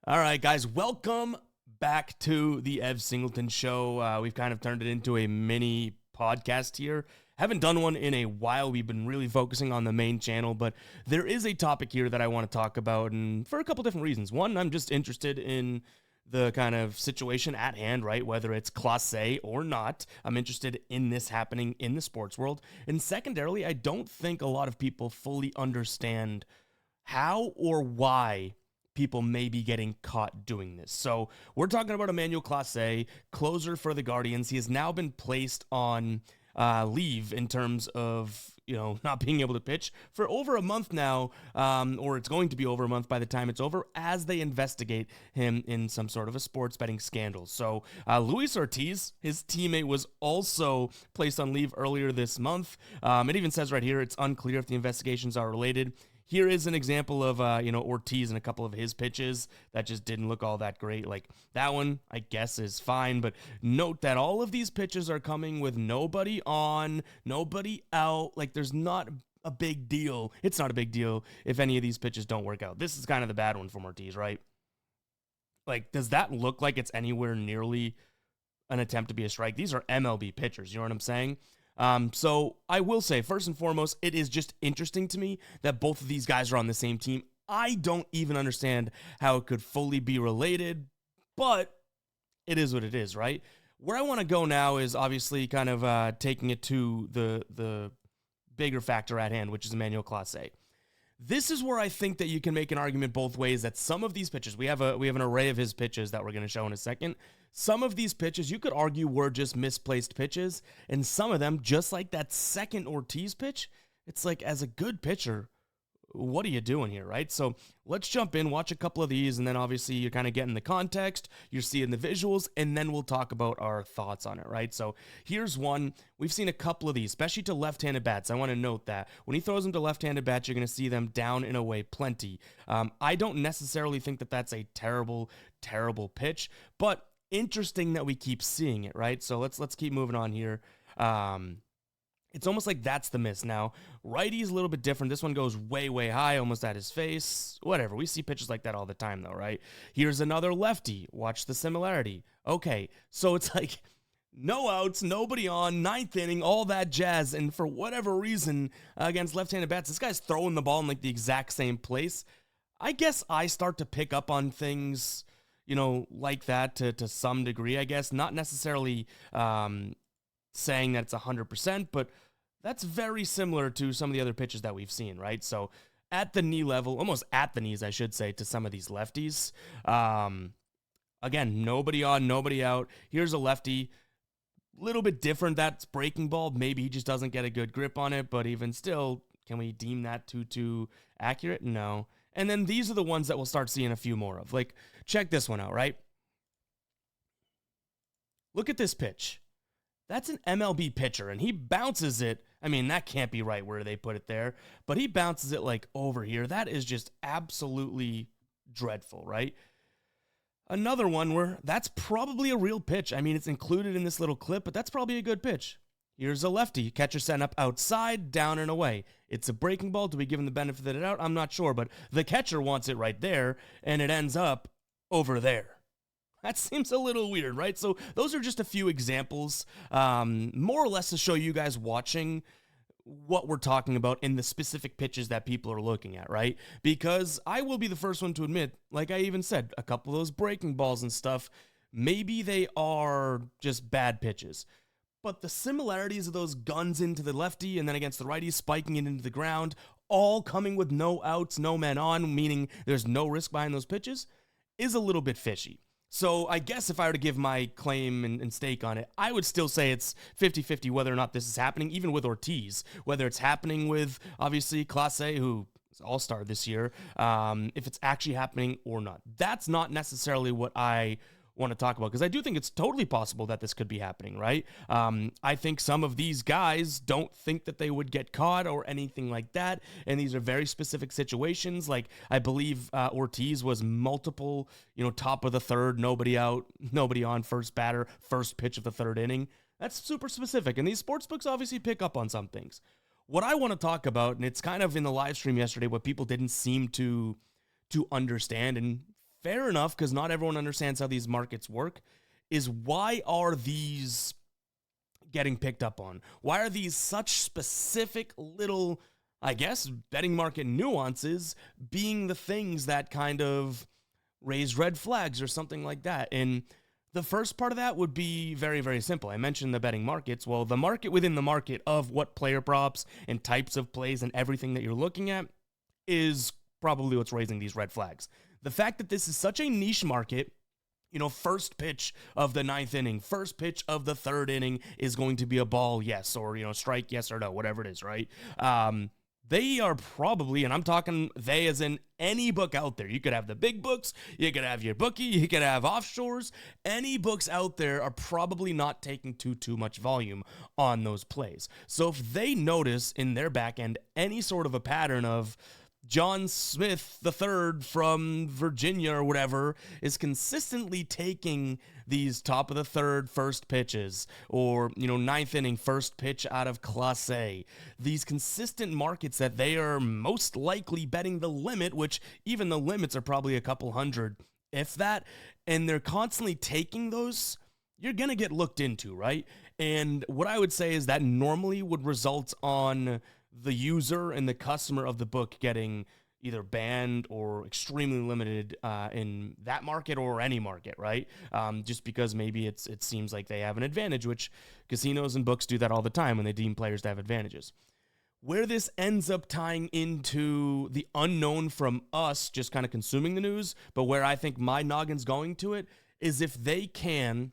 All right, guys, welcome back to the Ev Singleton Show. We've kind of turned it into a mini podcast here. Haven't done one in a while. We've been really focusing on the main channel, but there is a topic here that I want to talk about, and for a couple different reasons. One, I'm just interested in the kind of situation at hand, right? Whether it's Clase or not, I'm interested in this happening in the sports world. And secondarily, I don't think a lot of people fully understand how or why people may be getting caught doing this. So we're talking about Emmanuel Clase, closer for the Guardians. He has now been placed on leave in terms of not being able to pitch for over a month now, or it's going to be over a month by the time it's over, as they investigate him in some sort of a sports betting scandal. So Luis Ortiz, his teammate, was also placed on leave earlier this month. It even says right here it's unclear if the investigations are related. Here is an example of, Ortiz and a couple of his pitches that just didn't look all that great. Like, that one, I guess, is fine, but note that all of these pitches are coming with nobody on, nobody out. Like, there's not a big deal. It's not a big deal if any of these pitches don't work out. This is kind of the bad one from Ortiz, right? Like, does that look like it's anywhere nearly an attempt to be a strike? These are MLB pitchers, you know what I'm saying? So I will say, first and foremost, it is just interesting to me that both of these guys are on the same team. I don't even understand how it could fully be related, but it is what it is, right? Where I want to go now is obviously kind of taking it to the bigger factor at hand, which is Emmanuel Clase. This is where I think that you can make an argument both ways, that some of these pitches, we have an array of his pitches that we're going to show in a second. Some of these pitches, you could argue, were just misplaced pitches, and some of them, just like that second Ortiz pitch, it's like, as a good pitcher, what are you doing here, right? So let's jump in, watch a couple of these, and then obviously you're kind of getting the context, you're seeing the visuals, and then we'll talk about our thoughts on it, right? So here's one. We've seen a couple of these, especially to left-handed bats. I want to note that when he throws them to left-handed bats, you're going to see them down and away plenty. I don't necessarily think that that's a terrible, terrible pitch, but interesting that we keep seeing it, right? So let's keep moving on here. It's almost like that's the miss. Now, righty's a little bit different. This one goes way, way high, almost at his face. Whatever. We see pitches like that all the time, though, right? Here's another lefty. Watch the similarity. Okay, so it's like no outs, nobody on, ninth inning, all that jazz. And for whatever reason, against left-handed bats, this guy's throwing the ball in like the exact same place. I guess I start to pick up on things, like that to some degree, I guess. Not necessarily saying that it's 100%, but that's very similar to some of the other pitches that we've seen, right? So at the knee level, almost at the knees, I should say, to some of these lefties. Again, nobody on, nobody out. Here's a lefty, little bit different. That's breaking ball. Maybe he just doesn't get a good grip on it, but even still, can we deem that too accurate? No. And then these are the ones that we'll start seeing a few more of. Like, check this one out, right? Look at this pitch. That's an MLB pitcher, and he bounces it. I mean, that can't be right where they put it there, but he bounces it like over here. That is just absolutely dreadful, right? Another one where that's probably a real pitch. I mean, it's included in this little clip, but that's probably a good pitch. Here's a lefty. Catcher sent up outside, down and away. It's a breaking ball. Do we give him the benefit of the doubt? I'm not sure, but the catcher wants it right there, and it ends up over there. That seems a little weird, right? So those are just a few examples, more or less to show you guys watching what we're talking about in the specific pitches that people are looking at, right? Because I will be the first one to admit, like I even said, a couple of those breaking balls and stuff, maybe they are just bad pitches. But the similarities of those guns into the lefty and then against the righty, spiking it into the ground, all coming with no outs, no men on, meaning there's no risk behind those pitches, is a little bit fishy. So I guess if I were to give my claim and stake on it, I would still say it's 50-50 whether or not this is happening, even with Ortiz. Whether it's happening with, obviously, Clase, who is all-star this year, if it's actually happening or not. That's not necessarily what I want to talk about, because I do think it's totally possible that this could be happening, right? I think some of these guys don't think that they would get caught or anything like that, and these are very specific situations. Like, I believe Ortiz was multiple, top of the third, nobody out, nobody on, first batter, first pitch of the third inning. That's super specific, and these sportsbooks obviously pick up on some things. What I want to talk about, and it's kind of in the live stream yesterday, what people didn't seem to understand, and fair enough, because not everyone understands how these markets work, is why are these getting picked up on? Why are these such specific little, I guess, betting market nuances being the things that kind of raise red flags or something like that? And the first part of that would be very, very simple. I mentioned the betting markets. Well, the market within the market of what player props and types of plays and everything that you're looking at is probably what's raising these red flags. The fact that this is such a niche market, first pitch of the ninth inning, first pitch of the third inning is going to be a ball, yes, or, strike, yes or no, whatever it is, right? They are probably, and I'm talking they as in any book out there. You could have the big books, you could have your bookie, you could have offshores. Any books out there are probably not taking too much volume on those plays. So if they notice in their back end any sort of a pattern of John Smith III from Virginia or whatever is consistently taking these top of the third first pitches, or, ninth inning first pitch out of Clase, these consistent markets that they are most likely betting the limit, which even the limits are probably a couple hundred, if that, and they're constantly taking those, you're going to get looked into, right? And what I would say is that normally would result on the user and the customer of the book getting either banned or extremely limited in that market or any market, right? Just because maybe it seems like they have an advantage, which casinos and books do that all the time when they deem players to have advantages. Where this ends up tying into the unknown from us just kind of consuming the news, but where I think my noggin's going to it is if they can,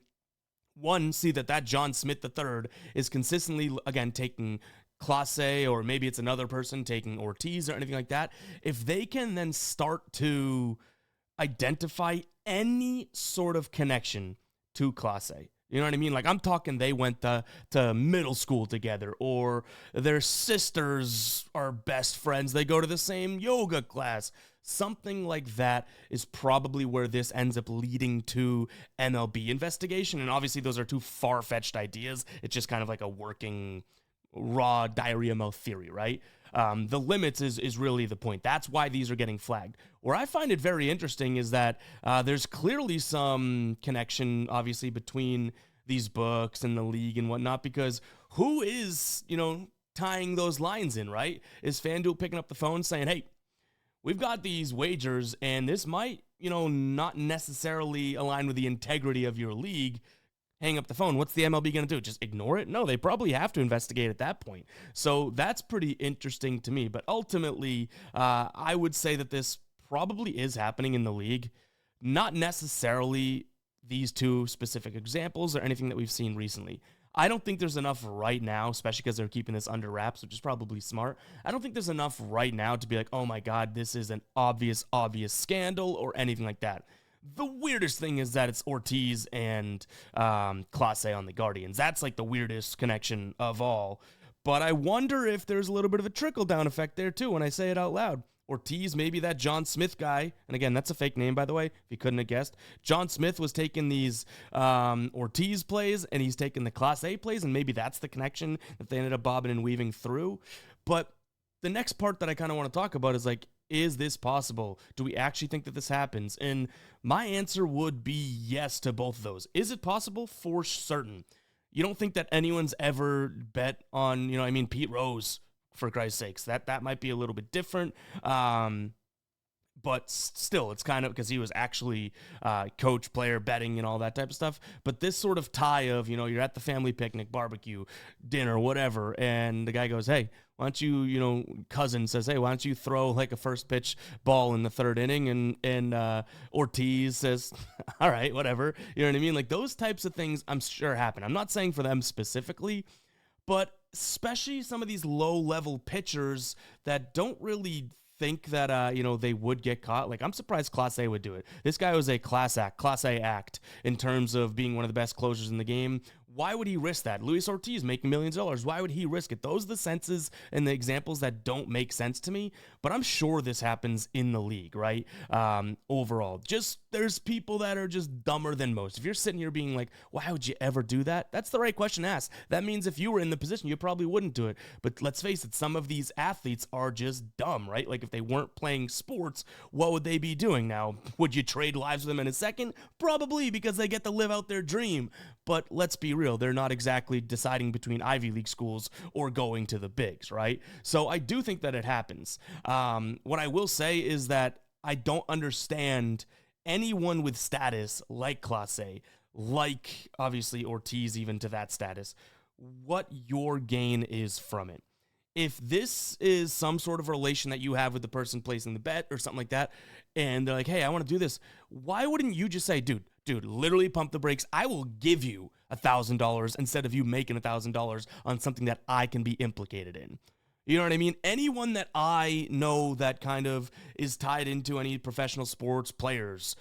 one, see that John Smith III is consistently, again, taking Clase, or maybe it's another person taking Ortiz or anything like that. If they can then start to identify any sort of connection to Clase, you know what I mean? Like, I'm talking they went to middle school together, or their sisters are best friends. They go to the same yoga class. Something like that is probably where this ends up leading to MLB investigation. And obviously those are two far-fetched ideas. It's just kind of like a working raw diarrhea mouth theory, right? The limits is really the point. That's why these are getting flagged. Where I find it very interesting is that there's clearly some connection, obviously, between these books and the league and whatnot, because who is, tying those lines in, right? Is FanDuel picking up the phone saying, hey, we've got these wagers, and this might, not necessarily align with the integrity of your league. Hang up the phone. What's the MLB going to do? Just ignore it? No, they probably have to investigate at that point. So that's pretty interesting to me. But ultimately, I would say that this probably is happening in the league. Not necessarily these two specific examples or anything that we've seen recently. I don't think there's enough right now, especially because they're keeping this under wraps, which is probably smart. I don't think there's enough right now to be like, oh my God, this is an obvious scandal or anything like that. The weirdest thing is that it's Ortiz and Clase on the Guardians. That's like the weirdest connection of all. But I wonder if there's a little bit of a trickle-down effect there, too, when I say it out loud. Ortiz, maybe that John Smith guy, and again, that's a fake name, by the way, if you couldn't have guessed. John Smith was taking these Ortiz plays, and he's taking the Clase plays, and maybe that's the connection that they ended up bobbing and weaving through. But the next part that I kind of want to talk about is like, is this possible? Do we actually think that this happens? And my answer would be yes to both of those. Is it possible? For certain. You don't think that anyone's ever bet on, Pete Rose, for Christ's sakes. That might be a little bit different. But still, it's kind of because he was actually coach, player, betting, and all that type of stuff. But this sort of tie of, you're at the family picnic, barbecue, dinner, whatever, and the guy goes, hey, why don't you, cousin says, hey, why don't you throw like a first pitch ball in the third inning? And Ortiz says, all right, whatever. You know what I mean? Like those types of things I'm sure happen. I'm not saying for them specifically, but especially some of these low-level pitchers that don't really think that, they would get caught. Like, I'm surprised Clase would do it. This guy was a Class A act in terms of being one of the best closers in the game, Why would he risk that? Luis Ortiz making millions of dollars. Why would he risk it? Those are the senses and the examples that don't make sense to me, but I'm sure this happens in the league, right? Overall, just there's people that are just dumber than most. If you're sitting here being like, why would you ever do that? That's the right question to ask. That means if you were in the position, you probably wouldn't do it. But let's face it, some of these athletes are just dumb, right? Like if they weren't playing sports, what would they be doing now? Would you trade lives with them in a second? Probably, because they get to live out their dream. But let's be real, they're not exactly deciding between Ivy League schools or going to the bigs, right? So I do think that it happens. What I will say is that I don't understand anyone with status like Clase, like obviously Ortiz, even to that status, what your gain is from it. If this is some sort of relation that you have with the person placing the bet or something like that, and they're like, hey, I want to do this, why wouldn't you just say, dude, literally pump the brakes. I will give you $1,000 instead of you making $1,000 on something that I can be implicated in. You know what I mean? Anyone that I know that kind of is tied into any professional sports players,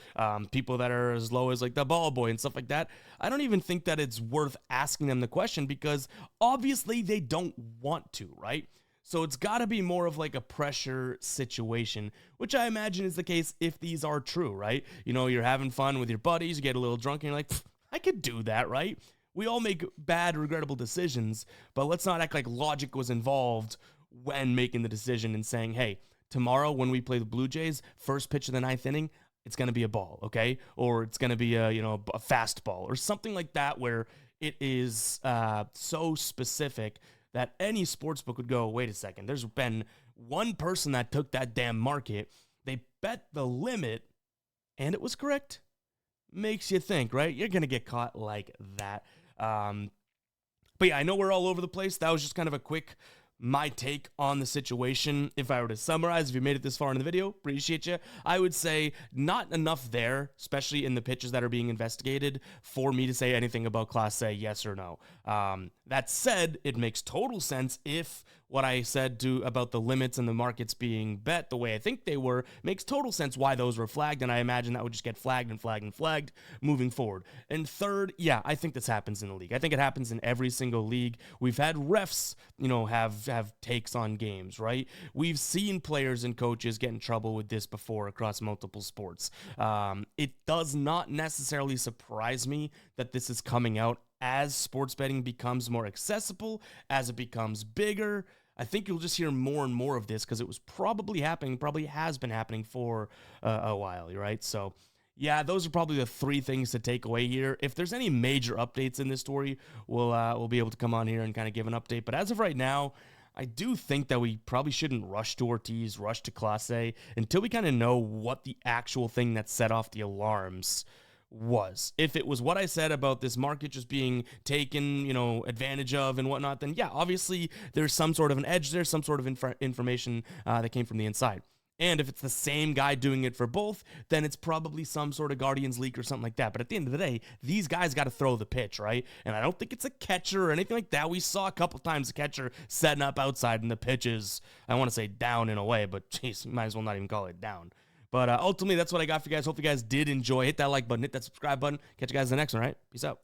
people that are as low as like the ball boy and stuff like that, I don't even think that it's worth asking them the question because obviously they don't want to, right? So it's got to be more of like a pressure situation, which I imagine is the case if these are true, right? You know, you're having fun with your buddies, you get a little drunk, and you're like, I could do that, right? We all make bad, regrettable decisions, but let's not act like logic was involved when making the decision and saying, hey, tomorrow when we play the Blue Jays, first pitch of the ninth inning, it's going to be a ball, okay? Or it's going to be a fastball or something like that where it is so specific that any sportsbook would go, wait a second, there's been one person that took that damn market, they bet the limit, and it was correct. Makes you think, right? You're going to get caught like that. But yeah, I know we're all over the place. That was just kind of a quick my take on the situation. If I were to summarize, if you made it this far in the video, appreciate you. I would say not enough there, especially in the pitches that are being investigated, for me to say anything about Clase, yes or no. That said, it makes total sense if what I said about the limits and the markets being bet the way I think they were makes total sense why those were flagged, and I imagine that would just get flagged and flagged and flagged moving forward. And third, yeah, I think this happens in the league. I think it happens in every single league. We've had refs, have takes on games, right? We've seen players and coaches get in trouble with this before across multiple sports. It does not necessarily surprise me that this is coming out as sports betting becomes more accessible, as it becomes bigger. I think you'll just hear more and more of this because it was probably has been happening for a while, right? So yeah, those are probably the three things to take away here. If there's any major updates in this story, we'll be able to come on here and kind of give an update. But as of right now, I do think that we probably shouldn't rush to Ortiz, rush to Clase until we kind of know what the actual thing that set off the alarms was. If it was what I said about this market just being taken, advantage of and whatnot, then yeah, obviously there's some sort of an edge there, some sort of information that came from the inside. And if it's the same guy doing it for both, then it's probably some sort of Guardians leak or something like that. But at the end of the day, these guys got to throw the pitch, right? And I don't think it's a catcher or anything like that. We saw a couple times the catcher setting up outside and the pitch is, I want to say down in a way, but geez, might as well not even call it down. But ultimately, that's what I got for you guys. Hope you guys did enjoy. Hit that like button, hit that subscribe button. Catch you guys in the next one, all right? Peace out.